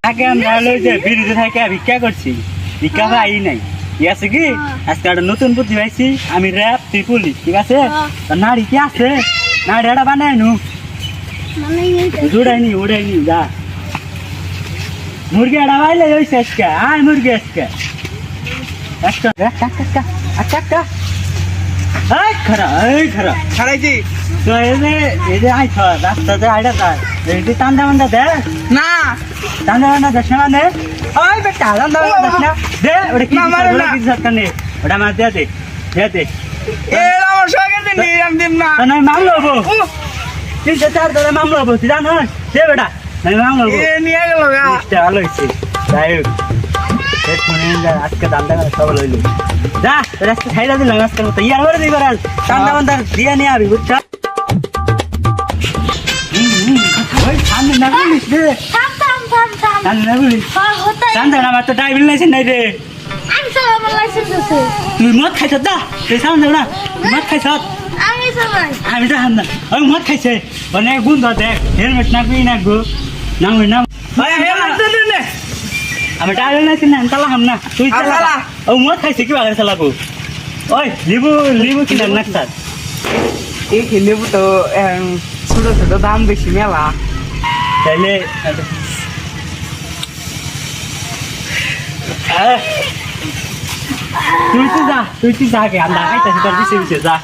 আগে আমরা হলো যে বিরুদ্ধে থেকে ভিক্ষা করছি, ভিক্ষা পাই নাই। ঠিক আছে কি আজকে একটা নতুন বুদ্ধি পাইছি, আমি র্যাপ তুই পুলিশ, ঠিক আছে? নাড়ি কি আছে, নাড়ি এটা বানাই নু, উড়াইনি উড়াইনি যা মুরগি এটা বাইলে হয়েছে আজকে, আয় মুরগি আজকে একটা খারা খারা ছাড়াইছি তো এই যে আইছ রাস্তাতে আইডা যায় এই যে টান্দা মান্দা দে না টান্দা মান্দা দেশ না মানে ওই বেটা টান্দা মান্দা দেশ না দে ওটা কি কি সরকার নে ওটা আমার দে দে দে এ আমার সঙ্গে দিন আমি দিম না না মামলা হবো 3-4 ধরে মামলা হবো তুই জানো দে বেটা আমি মামলা হবো এ নিয়ে গেল গা ভালো হয়েছে যাই হোক আজকে দান্দা সব লইলো যা রাস্তা খাইলা দিলাম আজকের মতো ইয়ার করে দিবার টান্দা মান্দা দিয়ে নিয়ে আবি বুঝছ সামনে না বলিস রে সামনে না বলিস সামনে আমার তো ড্রাইভিং লাইসেন্স নাই রে তুই মদ খাইছ দা তুই সামনে না মদ খাইছ আমি তো হাম না ওই মদ খাইছে মানে গুণ দেখ হেলমেট নাকবি নাকবো নাম নাম আমি ড্রাইভিং লাইসেন্স না চালা হাম না তুই চালা ও মদ খাইছে কি বাগারে চালাবো ওই লিবু লিবু কিনা নাকসার এই লেবু তো ছোট ছোট দাম বেশি মেলা তাইলে তুই তো যা কে আমরা খাইতেছি তোর বিছে বিছে যা